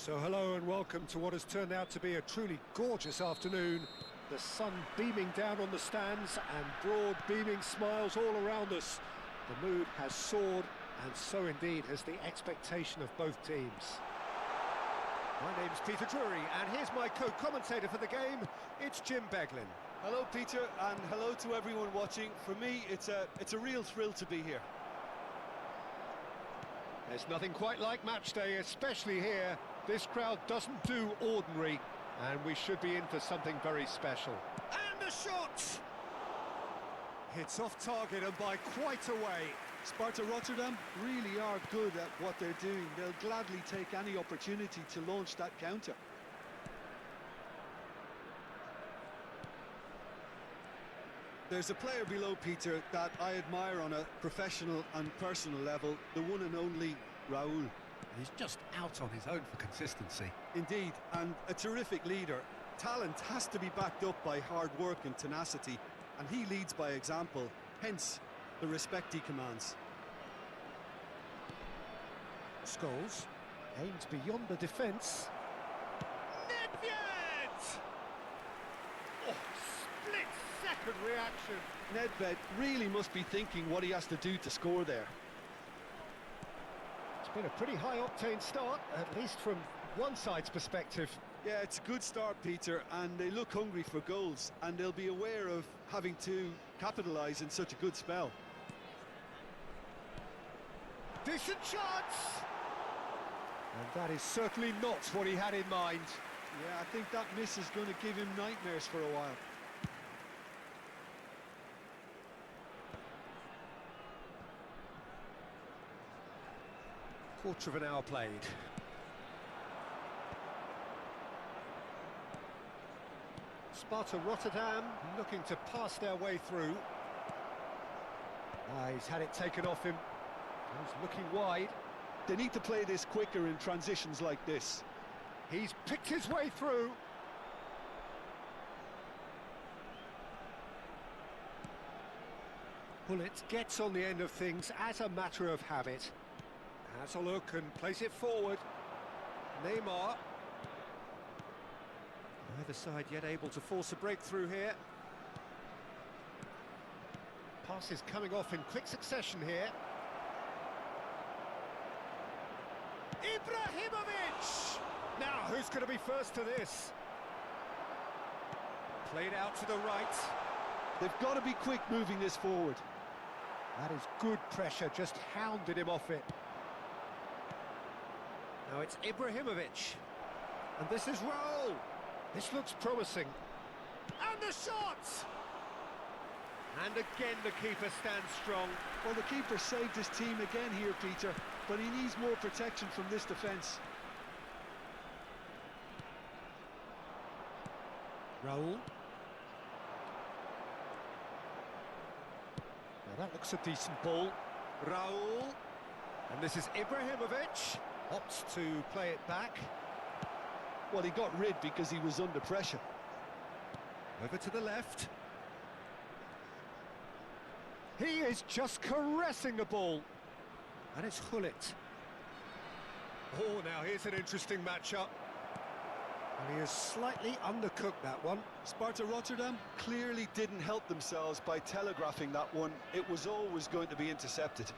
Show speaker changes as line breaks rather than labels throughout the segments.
So hello and welcome to what has turned out to be a truly gorgeous afternoon. The sun beaming down on the stands and broad beaming smiles all around us. The mood has soared, and so indeed has the expectation of both teams. My name's Peter Drury and here's my co-commentator for the game, it's Jim Beglin.
Hello Peter, and hello to everyone watching. For me it's a real thrill to be here.
There's nothing quite like match day, especially here. This crowd doesn't do ordinary, and we should be in for something very special. And a shot! It's off target and by quite a way.
Sparta Rotterdam really are good at what they're doing. They'll gladly take any opportunity to launch that counter. There's a player below, Peter, that I admire on a professional and personal level, the one and only Raul.
He's just out on his own for consistency.
Indeed, and a terrific leader. Talent has to be backed up by hard work and tenacity, and he leads by example, hence the respect he commands.
Scholes aims beyond the defence. Nedved! Oh, split-second reaction.
Nedved really must be thinking what he has to do to score there.
It's been a pretty high-octane start, at least from one side's perspective.
Yeah, it's a good start, Peter, and they look hungry for goals, and they'll be aware of having to capitalise in such a good spell.
Decent chance! And that is certainly not what he had in mind.
Yeah, I think that miss is going to give him nightmares for a while.
Quarter of an hour played. Sparta Rotterdam looking to pass their way through. He's had it taken off him. He's looking wide.
They need to play this quicker in transitions like this.
He's picked his way through. Bullet gets on the end of things as a matter of habit. Has a look and plays it forward. Neymar. Neither side yet able to force a breakthrough here. Passes coming off in quick succession here. Ibrahimovic! Now, who's going to be first to this? Played out to the right.
They've got to be quick moving this forward.
That is good pressure, just hounded him off it. Now it's Ibrahimovic. And this is Raul. This looks promising. And the shot! And again the keeper stands strong.
Well, the keeper saved his team again here, Peter, but he needs more protection from this defence.
Raul. Now that looks a decent ball. Raul. And this is Ibrahimovic. Opts to play it back.
Well, he got rid because he was under pressure.
Over to the left. He is just caressing the ball. And it's Gullit. Oh, now here's an interesting matchup. And he has slightly undercooked that one.
Sparta Rotterdam clearly didn't help themselves by telegraphing that one. It was always going to be intercepted.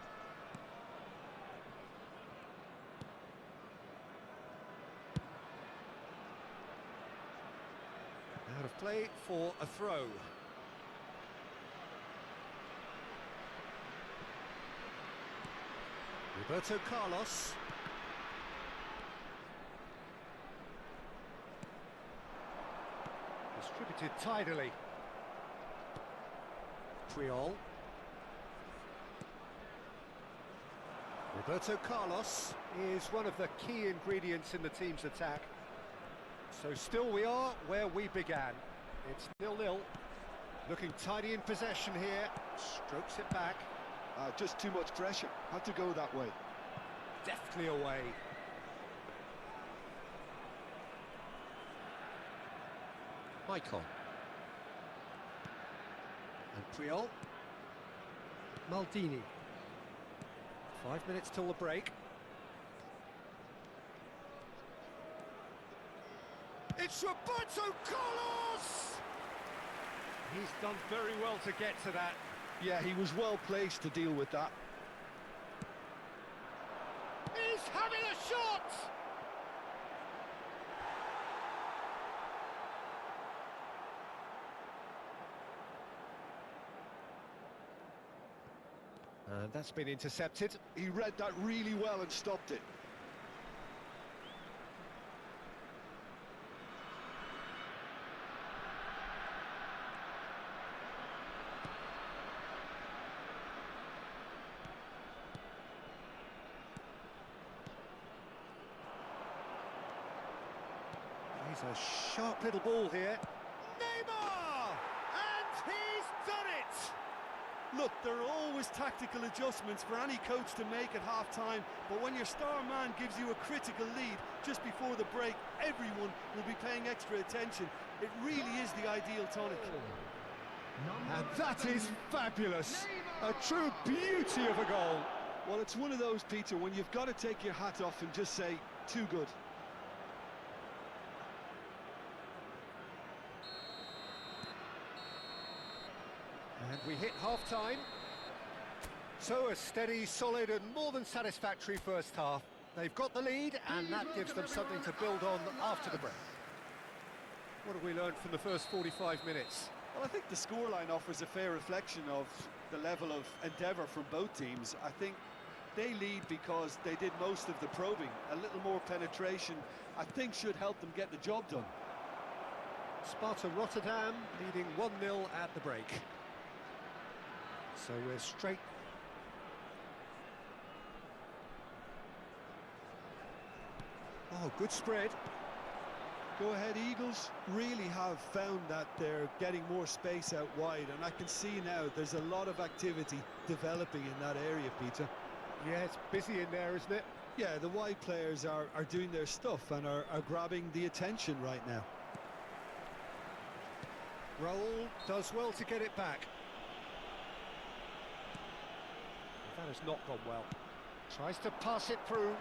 Out of play for a throw. Roberto Carlos. Distributed tidily. Puyol. Roberto Carlos is one of the key ingredients in the team's attack. So still we are where we began. It's 0-0. Looking tidy in possession here. Strokes it back.
Just too much pressure. Had to go that way.
Deftly away. Maicon. And Puyol. Maldini. 5 minutes till the break. It's Roberto Carlos! He's done very well to get to that.
Yeah, he was well placed to deal with that.
He's having a shot! And that's been intercepted.
He read that really well and stopped it.
He's a sharp little ball here. Neymar! And he's done it!
Look, there are always tactical adjustments for any coach to make at half-time, but when your star man gives you a critical lead just before the break, everyone will be paying extra attention. It really is the ideal tonic.
And that is fabulous! A true beauty of a goal.
Well, it's one of those, Peter, when you've got to take your hat off and just say, too good.
And we hit half-time. So a steady, solid and more than satisfactory first half. They've got the lead and that gives them something to build on after the break. What have we learned from the first 45 minutes?
Well, I think the scoreline offers a fair reflection of the level of endeavour from both teams. I think they lead because they did most of the probing. A little more penetration, I think, should help them get the job done.
Sparta Rotterdam leading 1-0 at the break. So we're straight. Oh, good spread.
Go ahead, Eagles really have found that they're getting more space out wide, and I can see now there's a lot of activity developing in that area, Peter.
Yeah, it's busy in there, isn't it?
Yeah, the wide players are doing their stuff and are grabbing the attention right now.
Raul does well to get it back. That has not gone well. Tries to pass it through.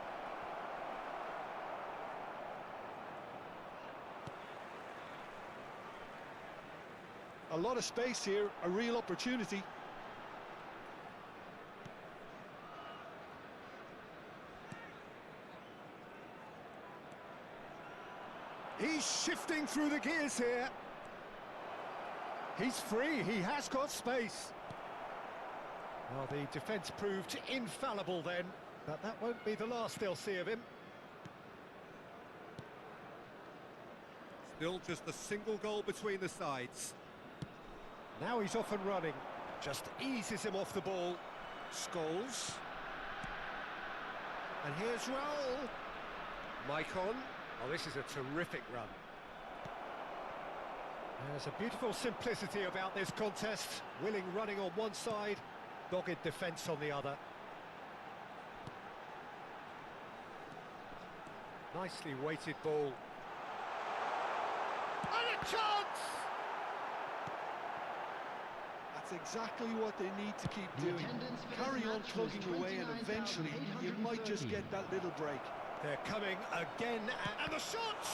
A lot of space here, a real opportunity.
He's shifting through the gears here. He's free, he has got space. Well, the defence proved infallible then, but that won't be the last they'll see of him. Still just a single goal between the sides. Now he's off and running. Just eases him off the ball. Scholes. And here's Raul. Maicon. Oh, this is a terrific run. There's a beautiful simplicity about this contest. Willing running on one side, dogged defence on the other. Nicely weighted ball. And a chance!
That's exactly what they need to keep doing. Carry on plugging away and eventually you might just get that little break.
They're coming again and the shot!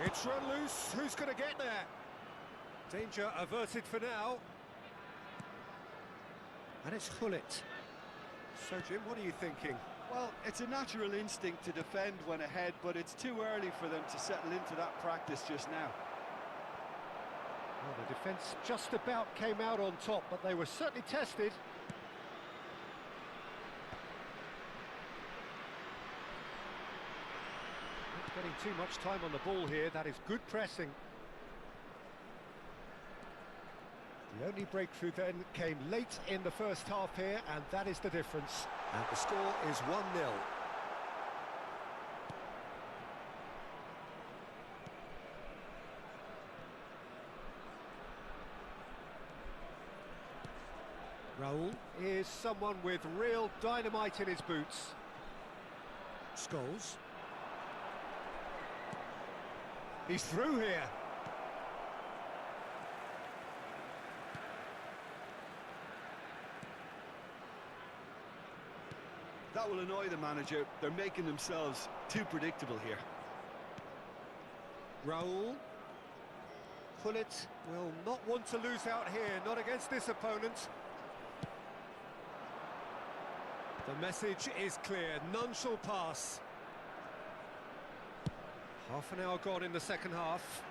It's run loose, who's going to get there? Danger averted for now. And it's Hullet. So Jim, what are you thinking?
Well, it's a natural instinct to defend when ahead, but it's too early for them to settle into that practice just now.
Well, the defence just about came out on top, but they were certainly tested. Not getting too much time on the ball here, that is good pressing. The only breakthrough then came late in the first half here, and that is the difference. And the score is 1-0. Raul is someone with real dynamite in his boots. Scholes. He's through here.
That will annoy the manager. They're making themselves too predictable here.
Raul. Pullet will not want to lose out here, not against this opponent. The message is clear, none shall pass. Half an hour gone in the second half.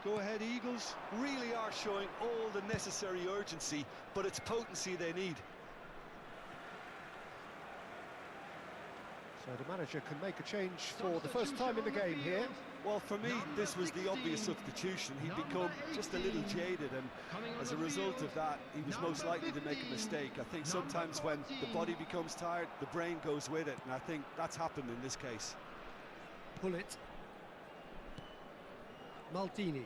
Go ahead, Eagles. Really are showing all the necessary urgency, but it's potency they need.
So the manager can make a change for the first time in the game here.
Well, for me, this was the obvious substitution. He'd become just a little jaded, and as a result of that, he was most likely to make a mistake. I think sometimes when the body becomes tired, the brain goes with it, and I think that's happened in this case.
Pullet. Maldini.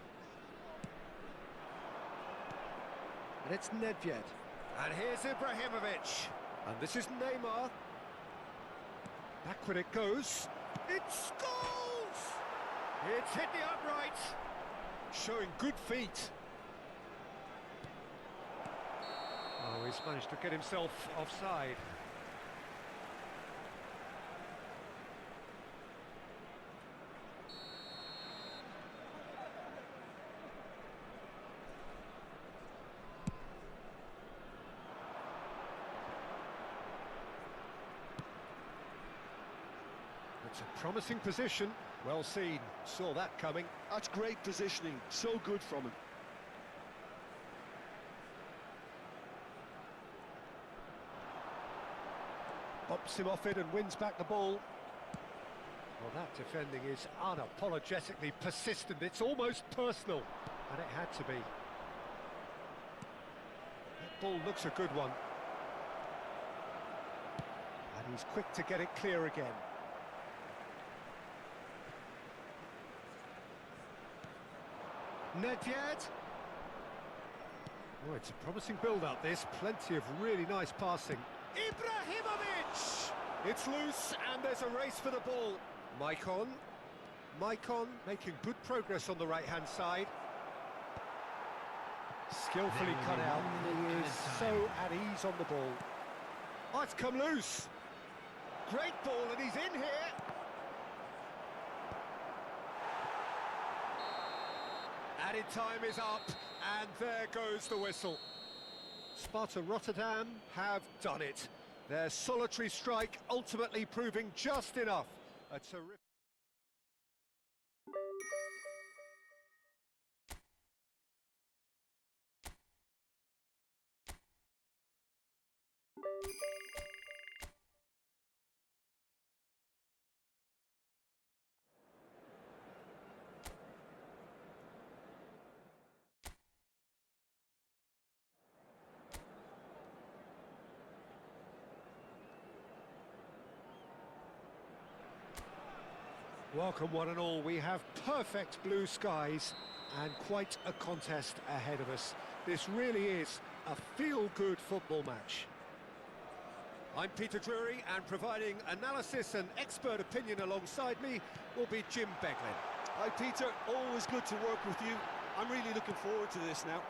And it's Nedved. And here's Ibrahimovic. And this is Neymar. Backward it goes. It scores! It's hit the upright. Showing good feet. Oh, he's managed to get himself offside. It's a promising position. Well seen. Saw that coming.
That's great positioning. So good from him.
Bumps him off it and wins back the ball. Well, that defending is unapologetically persistent. It's almost personal. And it had to be. That ball looks a good one. And he's quick to get it clear again. Nedved. Oh, it's a promising build-up, this. Plenty of really nice passing. Ibrahimovic! It's loose, and there's a race for the ball. Maicon. Maicon making good progress on the right-hand side. Skillfully cut out. He is so at ease on the ball. Oh, it's come loose. Great ball, and he's in here. Added time is up, and there goes the whistle. Sparta Rotterdam have done it. Their solitary strike ultimately proving just enough. A terrific... Welcome one and all. We have perfect blue skies and quite a contest ahead of us. This really is a feel-good football match. I'm Peter Drury, and providing analysis and expert opinion alongside me will be Jim Beglin.
Hi Peter, always good to work with you. I'm really looking forward to this now.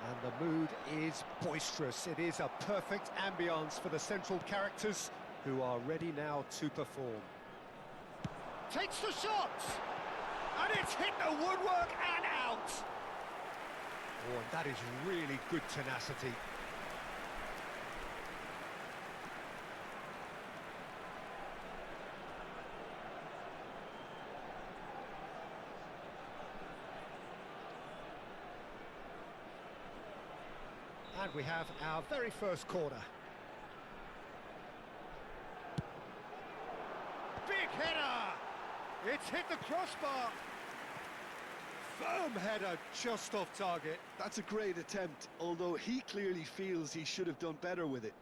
And the mood is boisterous. It is a perfect ambience for the central characters, who are ready now to perform. Takes the shot! And it's hit the woodwork and out! Oh, and that is really good tenacity. And we have our very first corner. Big header! It's hit the crossbar. Firm header, just off target.
That's a great attempt, although he clearly feels he should have done better with it.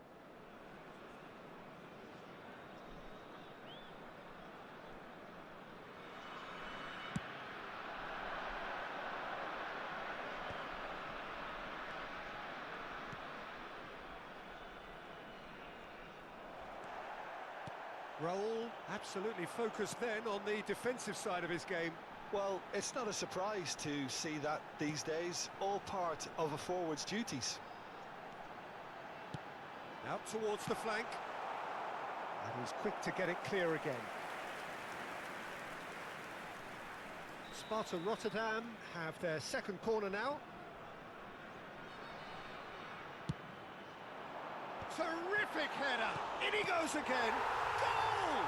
Raul absolutely focused then on the defensive side of his game.
Well, it's not a surprise to see that these days, all part of a forward's duties.
Out towards the flank. And he's quick to get it clear again. Sparta Rotterdam have their second corner now. Terrific header! In he goes again! Goal!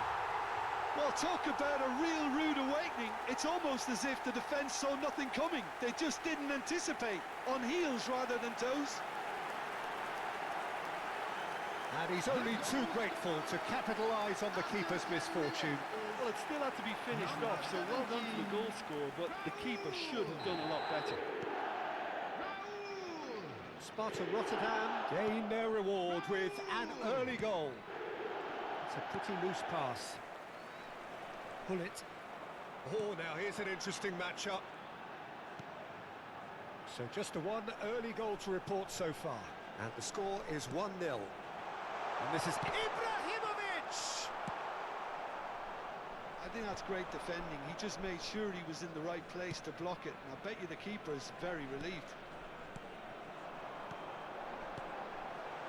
Well, talk about a real rude awakening. It's almost as if the defence saw nothing coming. They just didn't anticipate, on heels rather than toes.
And he's only too grateful to capitalise on the keeper's misfortune.
Well, it still had to be finished off, so well done to the goal scorer, but the keeper should have done a lot better.
Sparta Rotterdam gain their reward with an early goal. It's a pretty loose pass. Pull it. Oh, now here's an interesting matchup. So just a one early goal to report so far. And the score is 1-0. And this is Ibrahimovic!
I think that's great defending. He just made sure he was in the right place to block it, and I bet you the keeper is very relieved.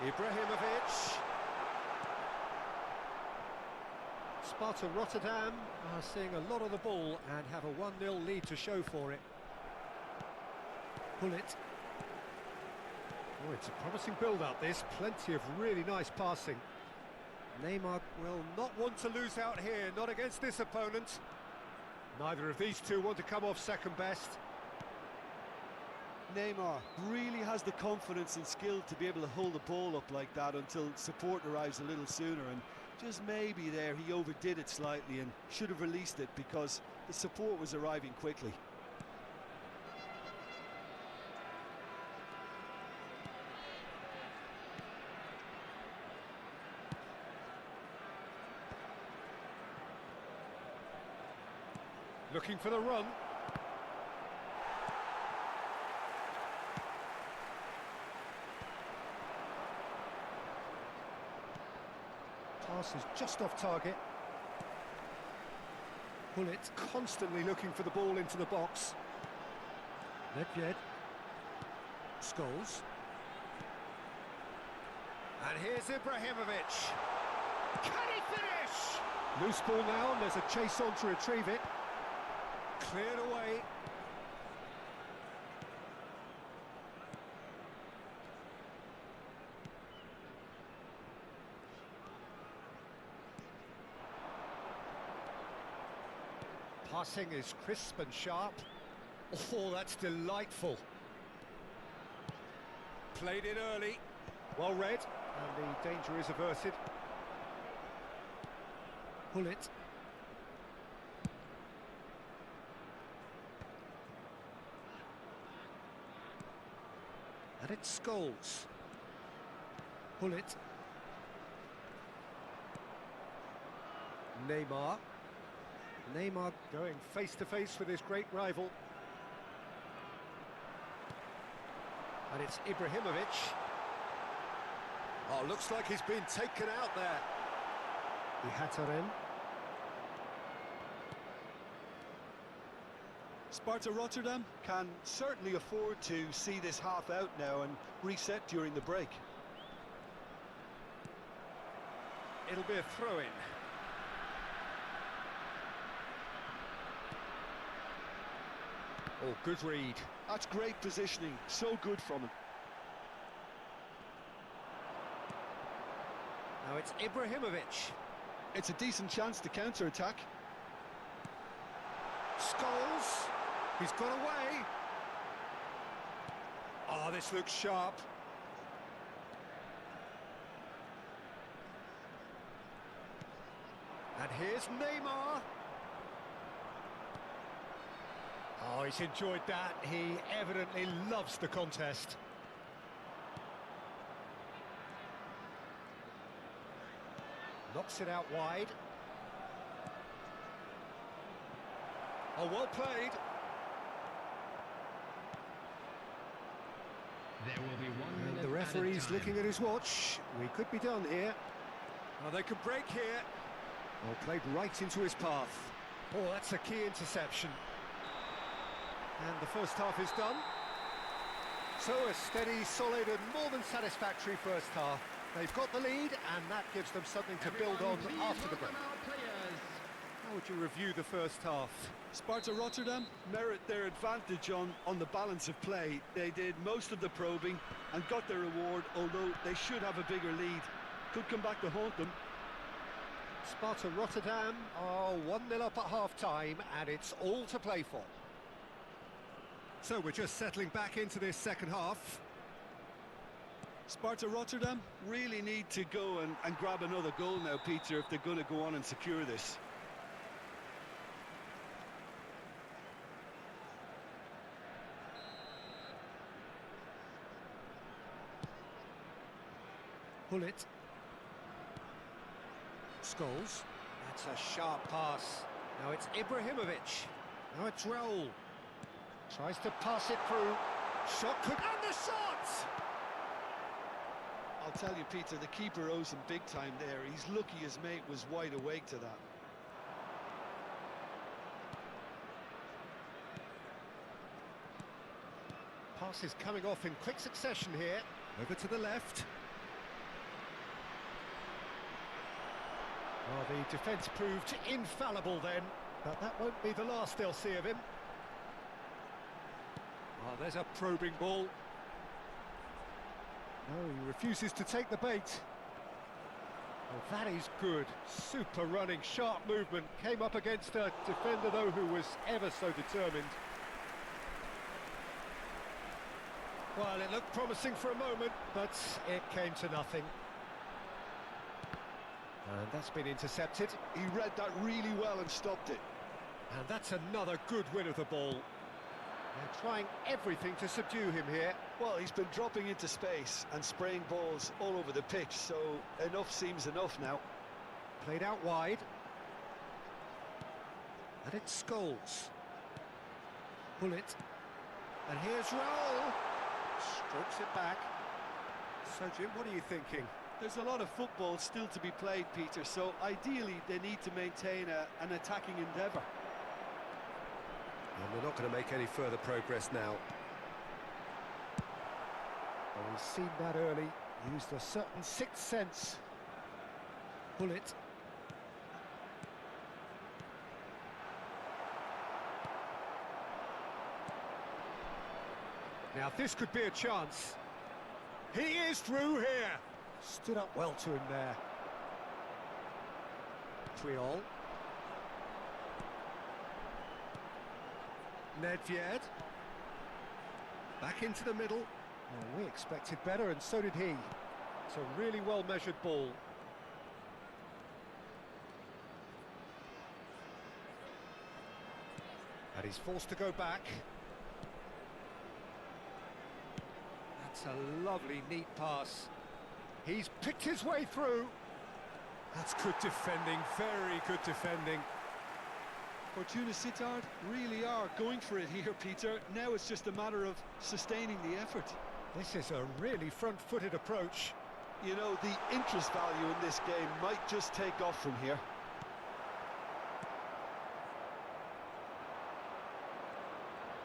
Ibrahimovic. Sparta Rotterdam are seeing a lot of the ball and have a 1-0 lead to show for it. Pull it. Oh, it's a promising build-up, this. Plenty of really nice passing. Neymar will not want to lose out here, not against this opponent. Neither of these two want to come off second best.
Neymar really has the confidence and skill to be able to hold the ball up like that until support arrives a little sooner, and just maybe there he overdid it slightly and should have released it because the support was arriving quickly.
Looking for the run. Pass is just off target. Pull it, constantly looking for the ball into the box. Nedved. Scholes. And here's Ibrahimovic. Can he finish? Loose ball now, and there's a chase on to retrieve it. Cleared away. Passing is crisp and sharp. Oh, that's delightful. Played it early. Well read, and the danger is averted. Pull it. And it's Scholes. Pull it. Neymar. Neymar going face-to-face with his great rival. And it's Ibrahimovic. Oh, looks like he's been taken out there. Ihataren.
Sparta Rotterdam can certainly afford to see this half out now and reset during the break.
It'll be a throw-in. Oh, good read.
That's great positioning, so good from him.
Now it's Ibrahimovic.
It's a decent chance to counter-attack.
Scholes. He's got away. Oh, this looks sharp. And here's Neymar. Oh, he's enjoyed that. He evidently loves the contest. Knocks it out wide. Oh, well played.
There will be 1 minute.
And the referee's looking at his watch. We could be done here. Oh, they could break here. Oh, played right into his path. Oh, that's a key interception. And the first half is done. So a steady, solid and more than satisfactory first half. They've got the lead and that gives them something to build on after the break. How would you review the first half?
Sparta Rotterdam merit their advantage on the balance of play. They did most of the probing and got their reward, although they should have a bigger lead. Could come back to haunt them.
Sparta Rotterdam are 1-0 up at half-time, and it's all to play for. So we're just settling back into this second half.
Sparta Rotterdam really need to go and grab another goal now, Peter, if they're going to go on and secure this.
Hullet. Scholes. That's a sharp pass. Now it's Ibrahimovic. Now it's Raul. Tries to pass it through. Shot could... And the shot!
I'll tell you, Peter, the keeper owes him big time there. He's lucky his mate was wide awake to that.
Pass is coming off in quick succession here. Over to the left. Oh, the defence proved infallible then, but that won't be the last they'll see of him. Oh, there's a probing ball. No, he refuses to take the bait. Oh, that is good. Super running, sharp movement. Came up against a defender, though, who was ever so determined. Well, it looked promising for a moment, but it came to nothing. And that's been intercepted.
He read that really well and stopped it.
And that's another good win of the ball. They're trying everything to subdue him here.
Well, he's been dropping into space and spraying balls all over the pitch, so enough seems enough now.
Played out wide. And it's Scholes. Bullet. And here's Raul. Strokes it back. So, Jim, what are you thinking?
There's a lot of football still to be played, Peter, so ideally they need to maintain an attacking endeavour.
And they're not going to make any further progress now. Well, we've seen that early. Used a certain sixth sense. Bullet. Now this could be a chance. He is through here. Stood up well to him there. Triol. Nedved. Back into the middle. Well, we expected better, and so did he. It's a really well-measured ball. And he's forced to go back. That's a lovely, neat pass. He's picked his way through. That's good defending, very good defending.
Fortuna Sittard really are going for it here, Peter. Now it's just a matter of sustaining the effort.
This is a really front-footed approach.
You know, the interest value in this game might just take off from here.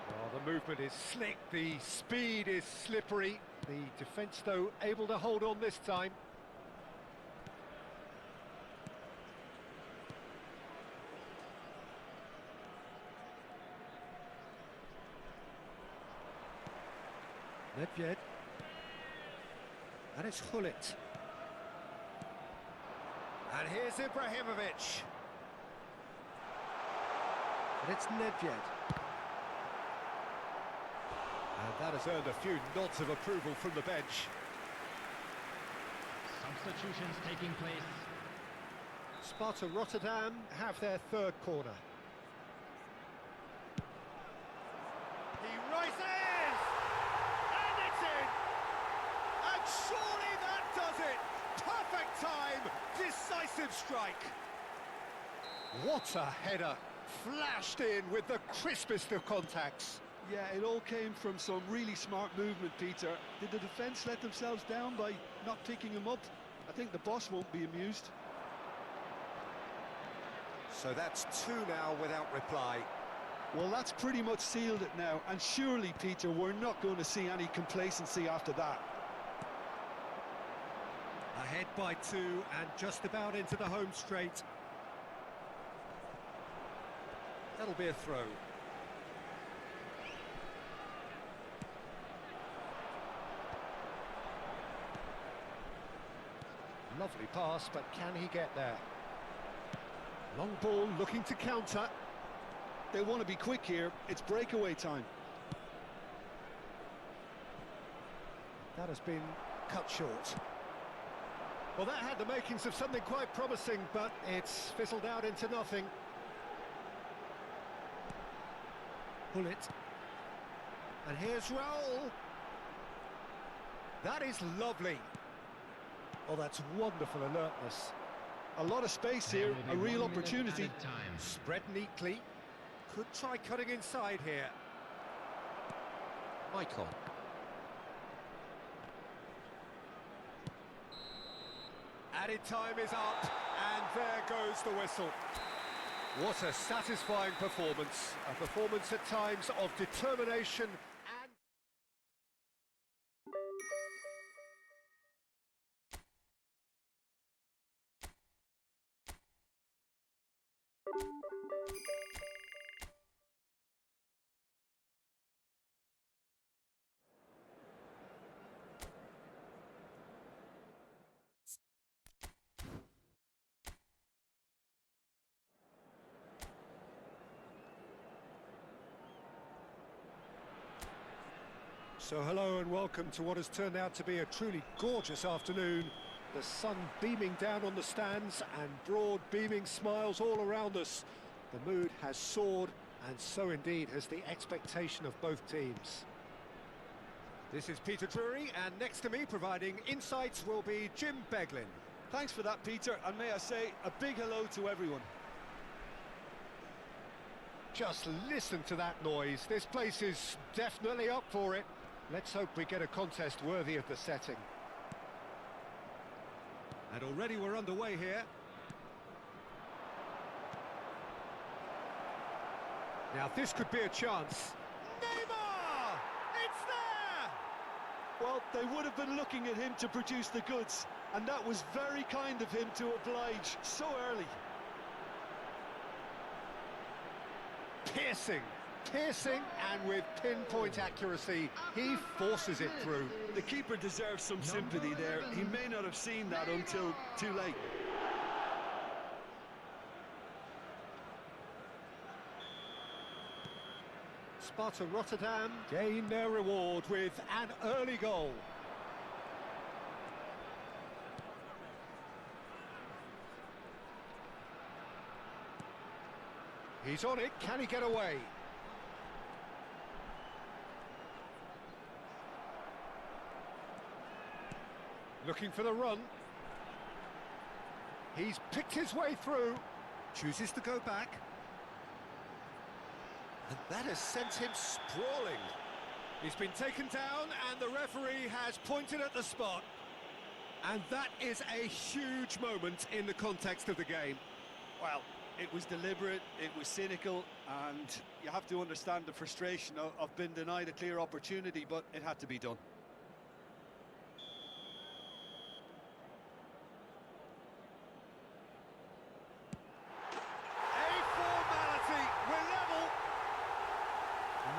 Oh, the movement is slick, the speed is slippery. The defence, though, able to hold on this time. Nedved. And it's Hullet. And here's Ibrahimovic. And it's Nedved. And that has earned a few nods of approval from the bench.
Substitutions taking place.
Sparta Rotterdam have their third corner. He rises! And it's in! And surely that does it! Perfect time! Decisive strike! What a header! Flashed in with the crispest of contacts.
Yeah, it all came from some really smart movement, Peter. Did the defence let themselves down by not picking him up? I think the boss won't be amused.
So that's two now without reply.
Well, that's pretty much sealed it now, and surely, Peter, we're not going to see any complacency after that.
Ahead by two and just about into the home straight. That'll be a throw. Lovely pass, but can he get there? Long ball looking to counter.
They want to be quick here. It's breakaway time.
That has been cut short. Well, that had the makings of something quite promising, but it's fizzled out into nothing. Pull it. And here's Raul. That is lovely. Oh, that's wonderful alertness.
A lot of space here, a real opportunity.
Spread neatly. Could try cutting inside here. Michael. Added time is up, and there goes the whistle. What a satisfying performance. A performance at times of determination and... So hello and welcome to what has turned out to be a truly gorgeous afternoon. The sun beaming down on the stands and broad beaming smiles all around us. The mood has soared, and so indeed has the expectation of both teams. This is Peter Drury, and next to me providing insights will be Jim Beglin.
Thanks for that, Peter, and may I say a big hello to everyone.
Just listen to that noise. This place is definitely up for it. Let's hope we get a contest worthy of the setting. And already we're underway here. Now this could be a chance. Neymar! It's there!
Well, they would have been looking at him to produce the goods, and that was very kind of him to oblige so early.
Piercing, and with pinpoint accuracy, he forces it through.
The keeper deserves some sympathy there. He may not have seen that until too late.
Sparta Rotterdam gain their reward with an early goal. He's on it, can he get away? Looking for the run. He's picked his way through. Chooses to go back. And that has sent him sprawling. He's been taken down and the referee has pointed at the spot. And that is a huge moment in the context of the game.
Well, it was deliberate, it was cynical, and you have to understand the frustration of being denied a clear opportunity, but it had to be done.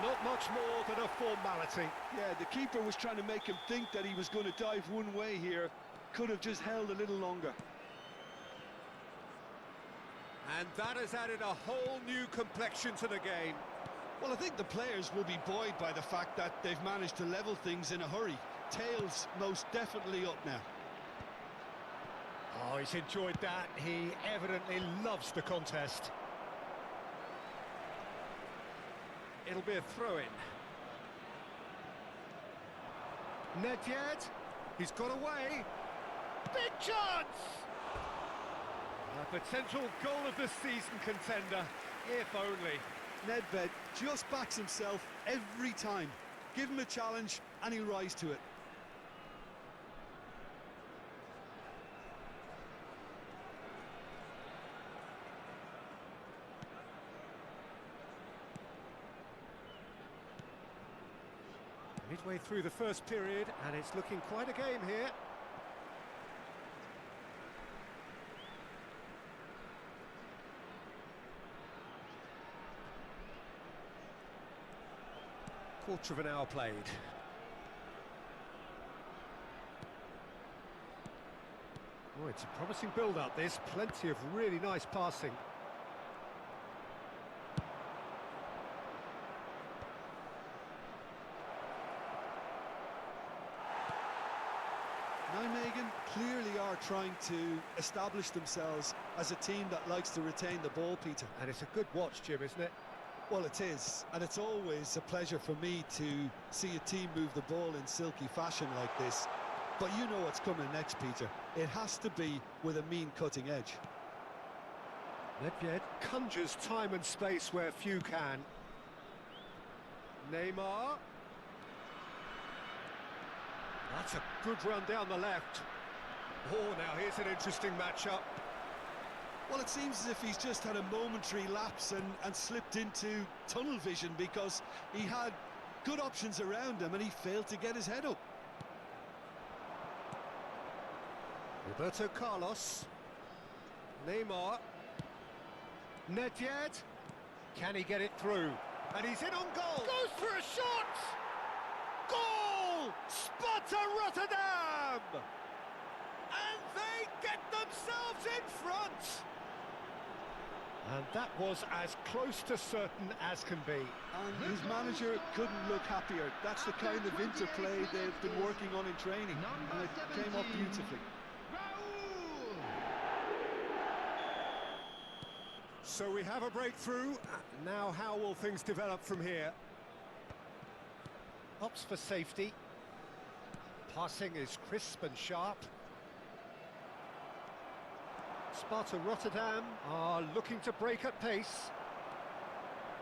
Not much more than a formality.
Yeah, the keeper was trying to make him think that he was going to dive one way here. Could have just held a little longer.
And that has added a whole new complexion to the game.
Well, I think the players will be buoyed by the fact that they've managed to level things in a hurry. Tails most definitely up now.
Oh, he's enjoyed that. He evidently loves the contest. It'll be a throw-in. Nedved, he's got away. Big chance! A potential goal of the season contender, if only.
Nedved just backs himself every time. Give him a challenge and he'll rise to it.
Midway through the first period, and it's looking quite a game here. Quarter of an hour played. Oh, it's a promising build-up, this. Plenty of really nice passing.
Nijmegen clearly are trying to establish themselves as a team that likes to retain the ball, Peter.
And it's a good watch, Jim, isn't it?
Well, it is, and it's always a pleasure for me to see a team move the ball in silky fashion like this. But you know what's coming next, Peter. It has to be with a mean cutting edge.
Nedved conjures time and space where few can. Neymar. That's a good run down the left. Oh, now here's an interesting matchup.
Well, it seems as if he's just had a momentary lapse and slipped into tunnel vision, because he had good options around him and he failed to get his head up.
Roberto Carlos. Neymar. Nedved. Can he get it through? And he's in on goal. Goes for a shot! Goal! Sparta Rotterdam! And they get themselves in front! And that was as close to certain as can be.
And his manager couldn't look happier. That's the kind of interplay they've been working on in training, and it came off beautifully.
So we have a breakthrough. Now how will things develop from here? Opts for safety. Passing is crisp and sharp. Sparta Rotterdam are looking to break at pace.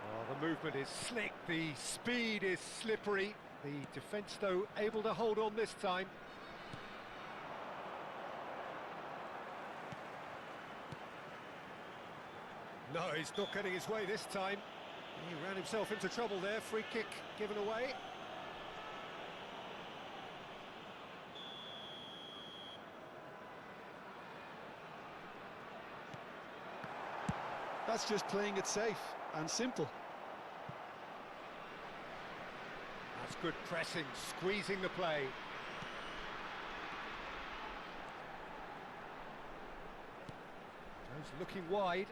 Oh, the movement is slick, the speed is slippery. The defence, though, able to hold on this time. No, he's not getting his way this time. He ran himself into trouble there. Free kick given away.
That's just playing it safe and simple.
That's good pressing, squeezing the play. Goes looking wide.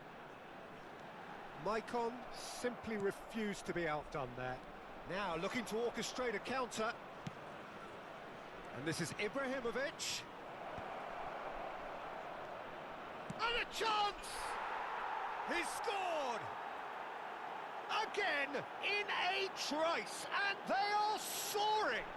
Maicon simply refused to be outdone there. Now looking to orchestrate a counter. And this is Ibrahimovic. And a chance! He's scored! Again in a trice, and they are soaring!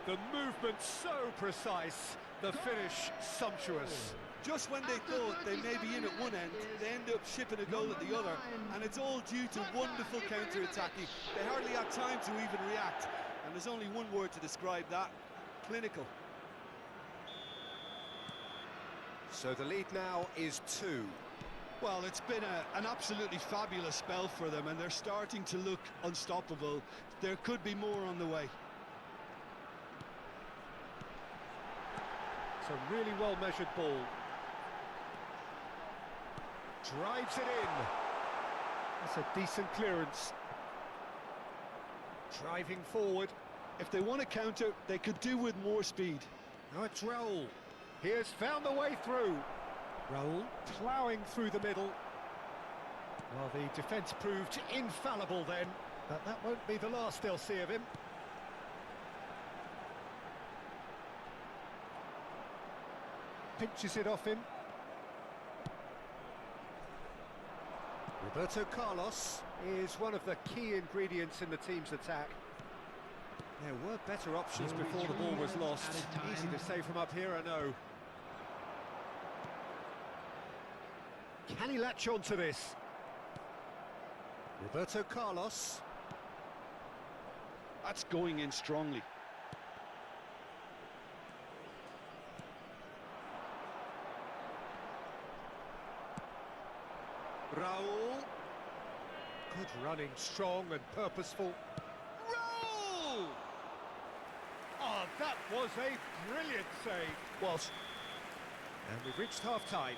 The movement so precise, the finish sumptuous.
Just when they thought they may be in at one end, they end up shipping a goal at the other, and it's all due to wonderful counter-attacking. They hardly had time to even react, and there's only one word to describe that: clinical.
So the lead now is 2.
Well, it's been an absolutely fabulous spell for them, and they're starting to look unstoppable. There could be more on the way.
It's a really well-measured ball. Drives it in. That's a decent clearance. Driving forward.
If they want to counter, they could do with more speed.
Now it's Raul. He has found the way through. Raul ploughing through the middle. Well, the defence proved infallible then, but that won't be the last they'll see of him. Pinches it off him. Roberto Carlos is one of the key ingredients in the team's attack. There were better options before the ball was lost. Easy to say from up here, I know. Can he latch on to this? Roberto Carlos.
That's going in strongly.
Raul. Good running, strong and purposeful. Raul! Oh, that was a brilliant save.
Was.
And we've reached half-time.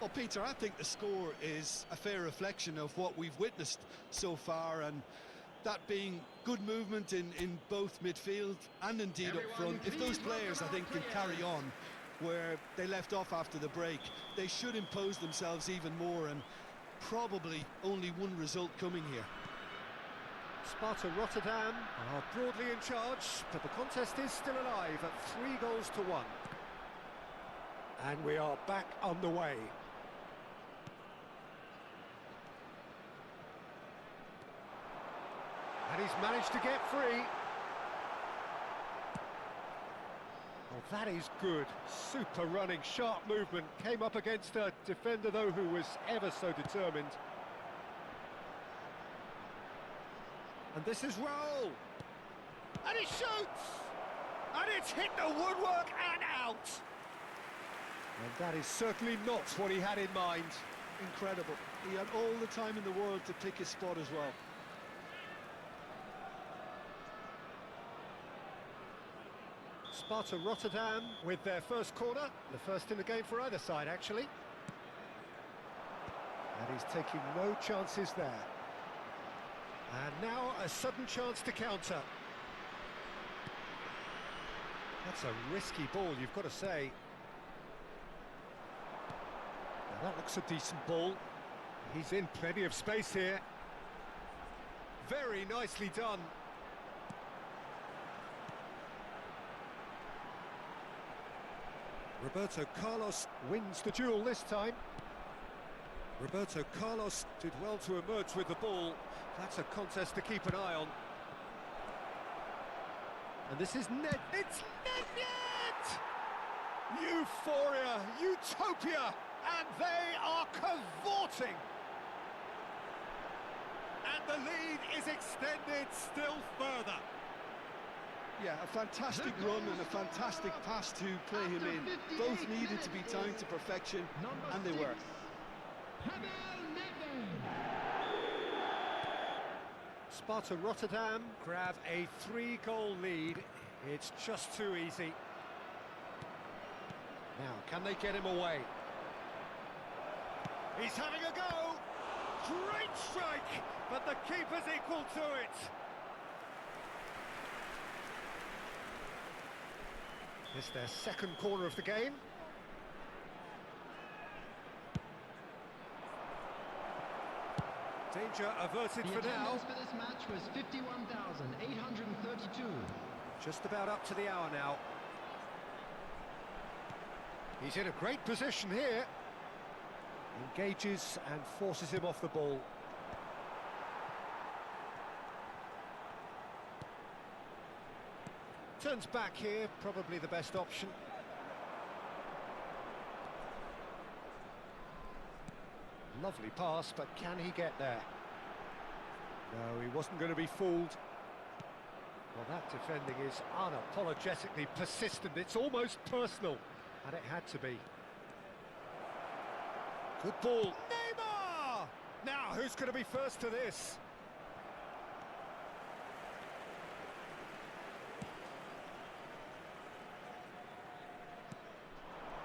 Well, Peter, I think the score is a fair reflection of what we've witnessed so far, and that being good movement in both midfield and indeed up front. If those players, I think, can carry on where they left off after the break, they should impose themselves even more, and probably only one result coming here.
Sparta Rotterdam are broadly in charge, but the contest is still alive at 3-1. And we are back underway. And he's managed to get free. Well, that is good. Super running, sharp movement. Came up against a defender, though, who was ever so determined. And this is Raul. And he shoots! And it's hit the woodwork and out! And that is certainly not what he had in mind.
Incredible. He had all the time in the world to pick his spot as well.
Sparta Rotterdam with their first corner, the first in the game for either side, actually. And he's taking no chances there. And now a sudden chance to counter. That's a risky ball, you've got to say. Now that looks a decent ball. He's in plenty of space here. Very nicely done. Roberto Carlos wins the duel this time. Roberto Carlos did well to emerge with the ball. That's a contest to keep an eye on. And this is net. It's net! Euphoria, utopia, and they are cavorting. And the lead is extended still further.
Yeah, a fantastic run and a fantastic pass to play him in. Both needed to be timed to perfection, and they were.
Sparta Rotterdam grab a 3-goal lead. It's just too easy. Now, can they get him away? He's having a go! Great strike! But the keeper's equal to it! It's their second corner of the game. Danger averted for now.
The for this match was 51,832.
Just about up to the hour now. He's in a great position here. Engages and forces him off the ball. Turns back here, probably the best option. Lovely pass, but can he get there? No, he wasn't going to be fooled. Well, that defending is unapologetically persistent. It's almost personal, and it had to be. Good ball. Neymar! Now, who's going to be first to this?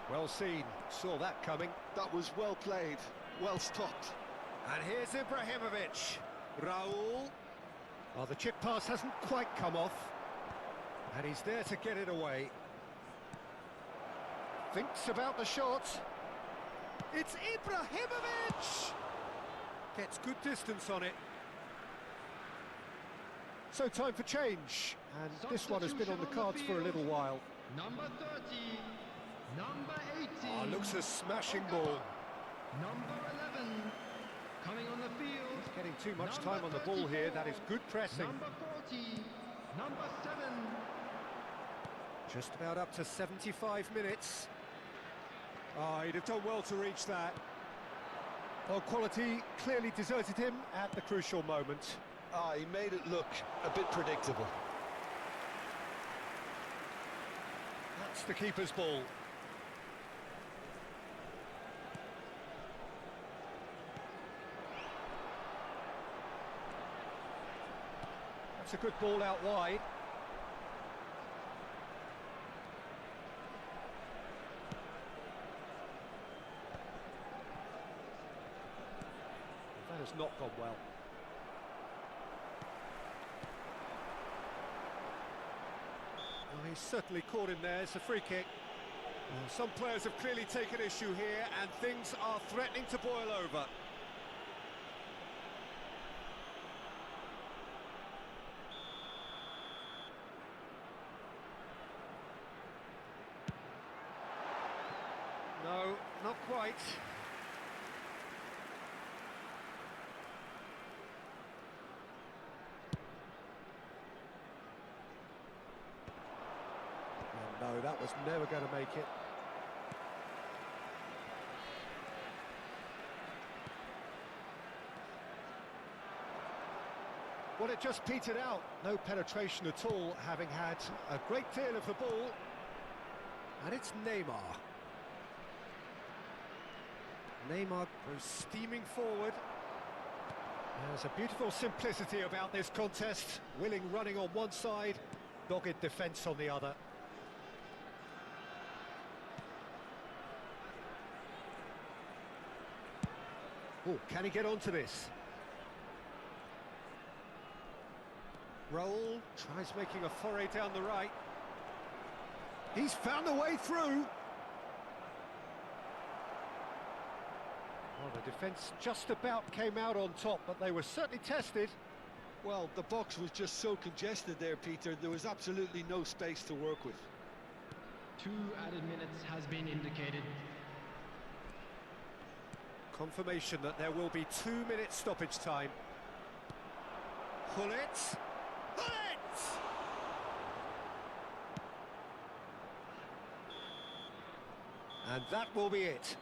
Well seen, saw that coming.
That was well played, well stopped.
And here's Ibrahimovic. Raul. Oh, the chip pass hasn't quite come off. And he's there to get it away. Thinks about the shot. It's Ibrahimovic! Gets good distance on it. So time for change. And this one has been on the cards for a little while.
Number 30, number 18.
Oh, looks a smashing ball.
Number 11, coming on the field.
He's getting too much time on the ball here. That is good pressing.
Number 40, number 7.
Just about up to 75 minutes. Oh, he'd have done well to reach that. Well, quality clearly deserted him at the crucial moment.
Ah, he made it look a bit predictable.
That's the keeper's ball. That's a good ball out wide. has not gone well. Well, he's certainly caught him there. It's a free kick. Well, some players have clearly taken issue here, and things are threatening to boil over. No, not quite. Oh, no, that was never going to make it. Well, it just petered out. No penetration at all, having had a great deal of the ball. And it's Neymar. Neymar goes steaming forward. There's a beautiful simplicity about this contest. Willing running on one side, dogged defence on the other. Oh, can he get onto this? Roll, tries making a foray down the right. He's found a way through. Well, the defence just about came out on top, but they were certainly tested.
Well, the box was just so congested there, Peter. There was absolutely no space to work with.
2 added minutes has been indicated.
Confirmation that there will be 2 minutes stoppage time. Hullet! Hullet! And that will be it.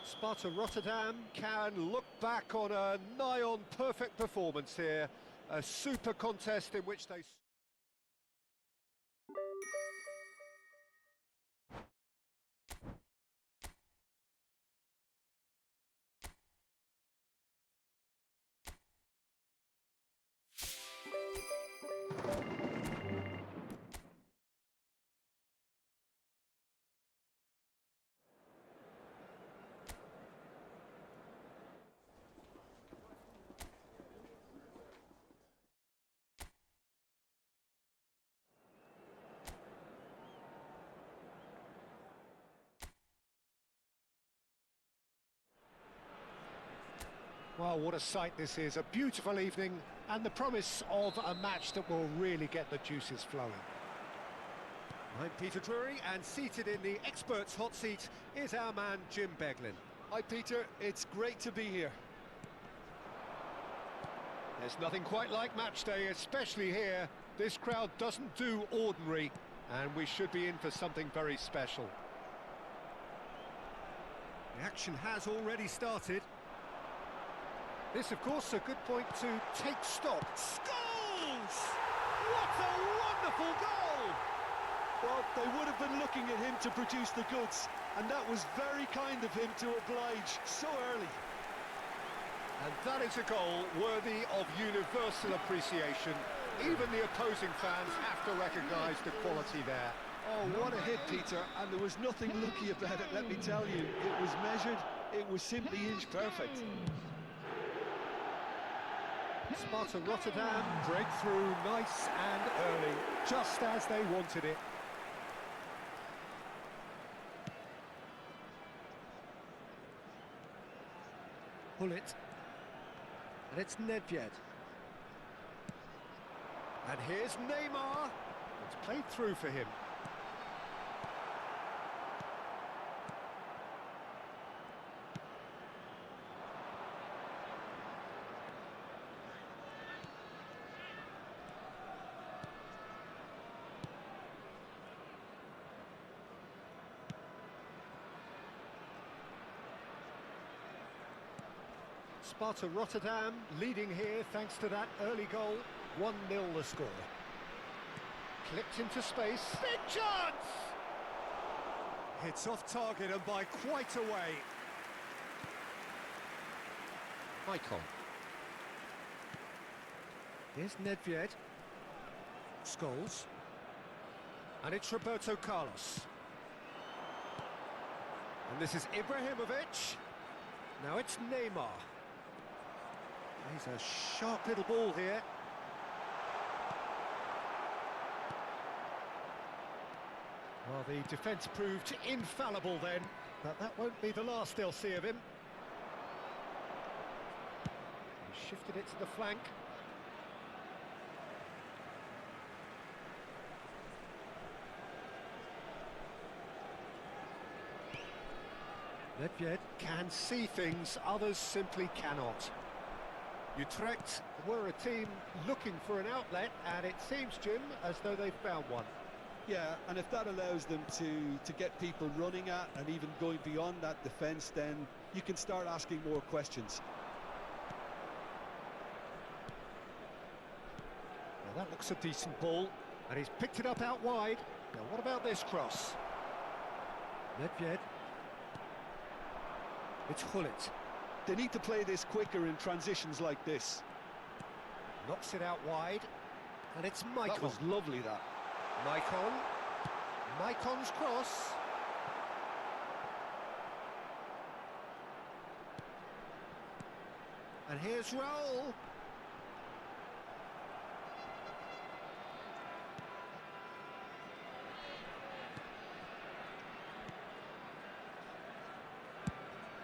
Sparta Rotterdam can look back on a nigh-on perfect performance here. A super contest in which they... Well, what a sight this is, a beautiful evening and the promise of a match that will really get the juices flowing. I'm Peter Drury, and seated in the experts' hot seat is our man Jim Beglin.
Hi, Peter. It's great to be here.
There's nothing quite like match day, especially here. This crowd doesn't do ordinary, and we should be in for something very special. The action has already started. This, of course, a good point to take stock. Scores! What a wonderful goal!
Well, they would have been looking at him to produce the goods, and that was very kind of him to oblige so early.
And that is a goal worthy of universal appreciation. Even the opposing fans have to recognise the quality there.
Oh, what a hit, Peter, and there was nothing lucky about it, let me tell you. It was measured, it was simply inch perfect.
Sparta Rotterdam breakthrough nice and early, just as they wanted it. Hullet. And it's Nedved. And here's Neymar. It's played through for him. Sparta Rotterdam leading here thanks to that early goal. 1-0 the score. Clipped into space. Big chance! It's off target and by quite a way. Icon. Here's Nedved. Scholes. And it's Roberto Carlos. And this is Ibrahimovic. Now it's Neymar. He's a sharp little ball here. Well, the defence proved infallible then, but that won't be the last they'll see of him. He shifted it to the flank. Nedved can see things others simply cannot. Utrecht were a team looking for an outlet, and it seems, Jim, as though they've found one.
Yeah, and if that allows them to get people running at and even going beyond that defence, then you can start asking more questions.
Well, that looks a decent ball, and he's picked it up out wide. Now, what about this cross? Nedved. It's Gullit.
They need to play this quicker in transitions like this.
Knocks it out wide, and it's Maicon.
That was lovely, that.
Maicon. Maicon's cross. And here's Raul.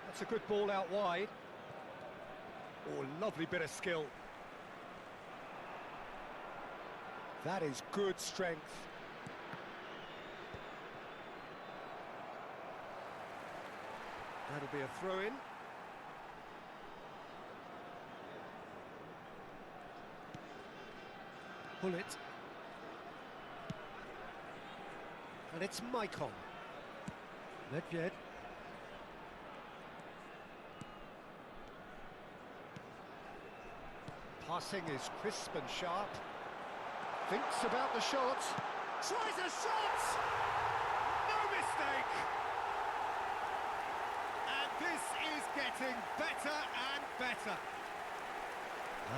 That's a good ball out wide. Oh, lovely bit of skill. That is good strength. That'll be a throw-in. Gullit. And it's Maicon. Nedved. Passing is crisp and sharp. Thinks about the shot. Tries a shot! No mistake! And this is getting better and better.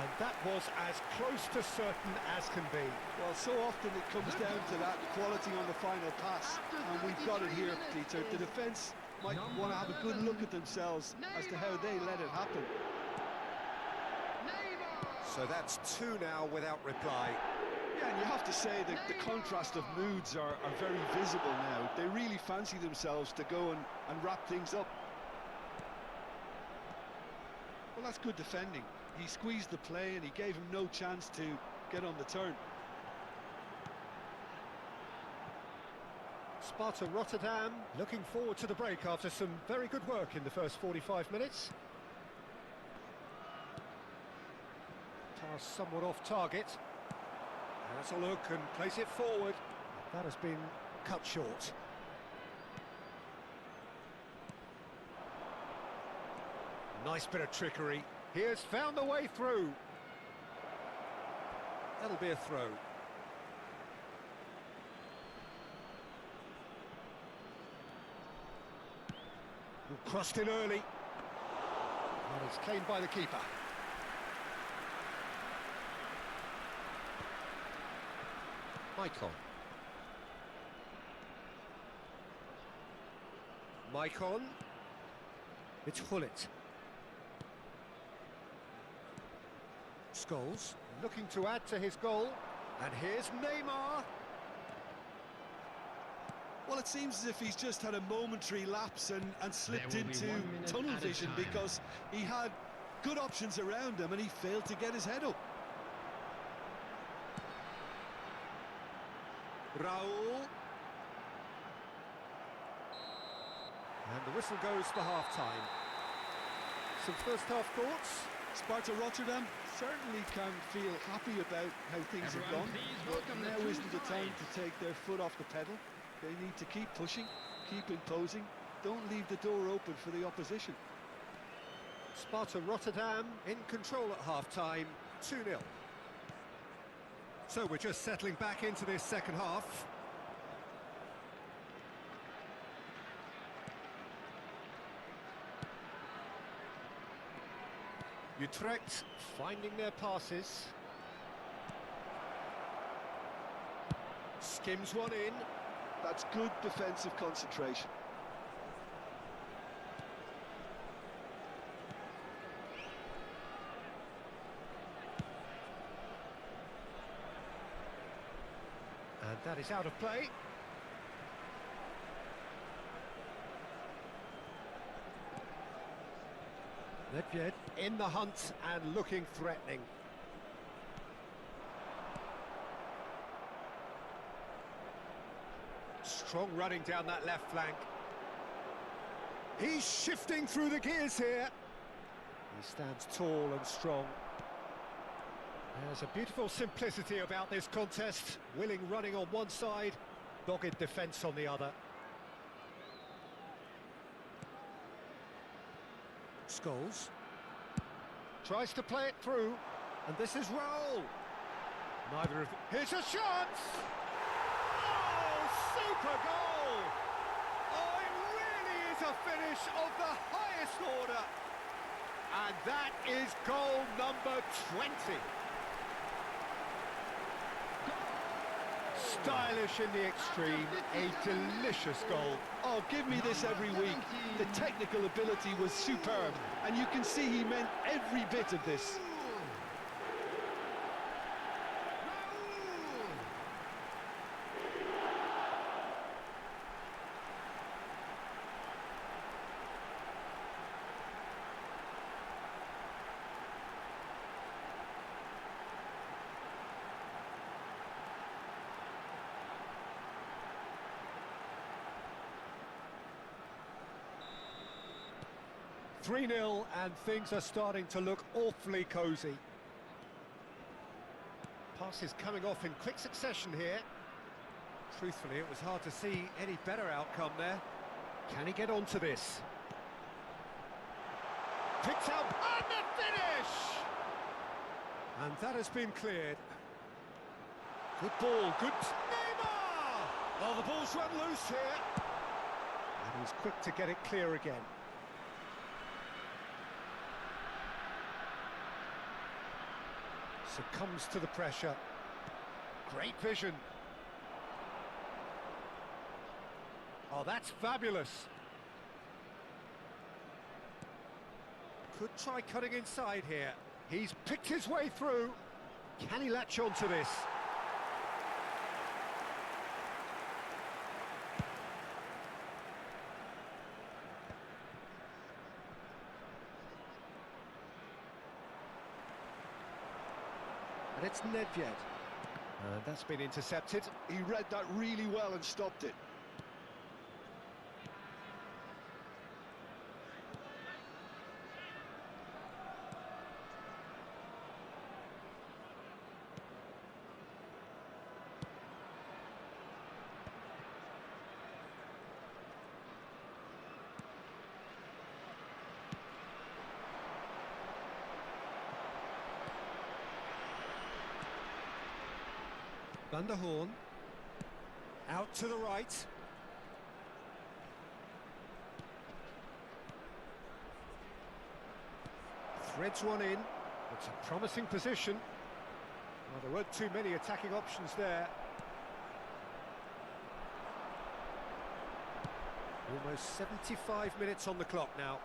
And that was as close to certain as can be.
Well, so often it comes down to that quality on the final pass, and we've got it here, Peter. The defence might want to have a good look at themselves as to how they let it happen.
So that's two now without reply.
Yeah, and you have to say that the contrast of moods are very visible now. They really fancy themselves to go and wrap things up. Well, that's good defending. He squeezed the play and he gave him no chance to get on the turn.
Sparta Rotterdam looking forward to the break after some very good work in the first 45 minutes. Pass somewhat off target. Has a look and plays it forward. That has been cut short. Nice bit of trickery. He has found the way through. That'll be a throw. Crossed in early. And it's claimed by the keeper. Maicon. Maicon. It's Gullit. Scholes looking to add to his goal. And here's Neymar.
Well, it seems as if he's just had a momentary lapse and slipped into tunnel vision because he had good options around him and he failed to get his head up.
Raul. And the whistle goes for half-time. Some first-half thoughts?
Sparta Rotterdam certainly can feel happy about how things have gone, but now isn't the time to take their foot off the pedal. They need to keep pushing, keep imposing, don't leave the door open for the opposition.
Sparta Rotterdam in control at half-time, 2-0. So we're just settling back into this second half. Utrecht finding their passes. Skims one in.
That's good defensive concentration.
That is out of play. Nedved in the hunt and looking threatening. Strong running down that left flank. He's shifting through the gears here. He stands tall and strong. There's a beautiful simplicity about this contest. Willing running on one side, dogged defence on the other. Scholes tries to play it through, and this is Raul. Neither of... Here's a chance! Oh, super goal! Oh, it really is a finish of the highest order. And that is goal number 20. Stylish in the extreme, a delicious goal.
Oh, give me this every week. The technical ability was superb, and you can see he meant every bit of this.
3-0 and things are starting to look awfully cosy. Passes coming off in quick succession here. Truthfully, it was hard to see any better outcome there. Can he get onto this? Picked out and the finish! And that has been cleared. Good ball, good... Neymar! Oh, the ball's run loose here. And he's quick to get it clear again. Succumbs to the pressure. Great vision. Oh, that's fabulous. Could try cutting inside here. He's picked his way through. Can he latch onto this? And it's Nedved. And that's been intercepted.
He read that really well and stopped it.
Van der Horn. Out to the right. Threads one in. It's a promising position. Well, there weren't too many attacking options there. Almost 75 minutes on the clock now.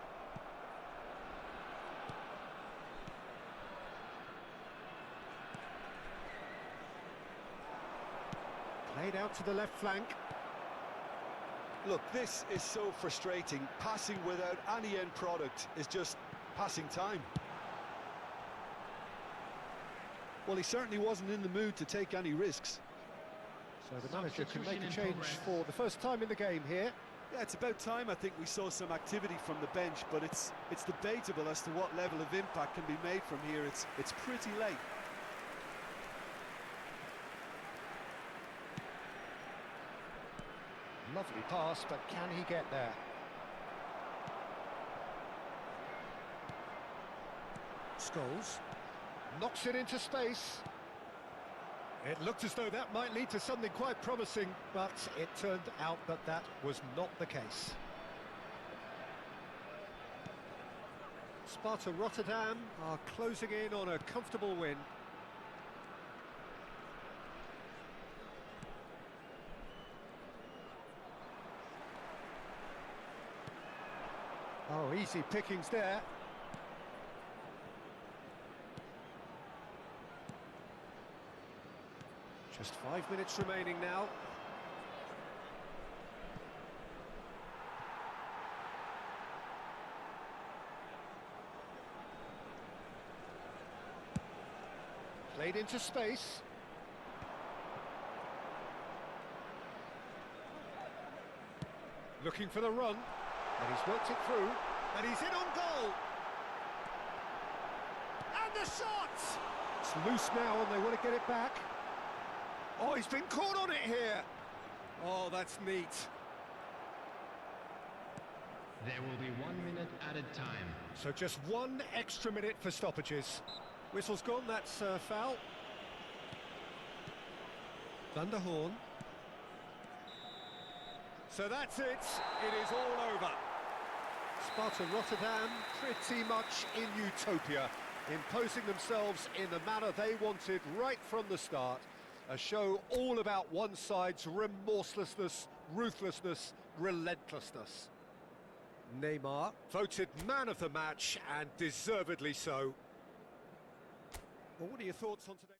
Played out to the left flank.
Look, this is so frustrating. Passing without any end product is just passing time. Well, he certainly wasn't in the mood to take any risks.
So the manager can make a change for the first time in the game here.
Yeah, it's about time. I think we saw some activity from the bench, but it's debatable as to what level of impact can be made from here. It's pretty late.
Lovely pass, but can he get there? Scholes knocks it into space. It looked as though that might lead to something quite promising, but it turned out that that was not the case. Sparta Rotterdam are closing in on a comfortable win. Oh, easy pickings there. Just 5 minutes remaining now. Played into space. Looking for the run, and he's worked it through, and he's in on goal. And the shot! It's loose now, and they want to get it back. Oh, he's been caught on it here. Oh, that's neat.
There will be 1 minute added time.
So just 1 extra minute for stoppages. Whistle's gone, that's foul. Thunderhorn. So that's it. It is all over. Sparta Rotterdam pretty much in utopia, imposing themselves in the manner they wanted right from the start. A show all about one side's remorselessness, ruthlessness, relentlessness. Neymar voted man of the match, and deservedly so. Well, what are your thoughts on today?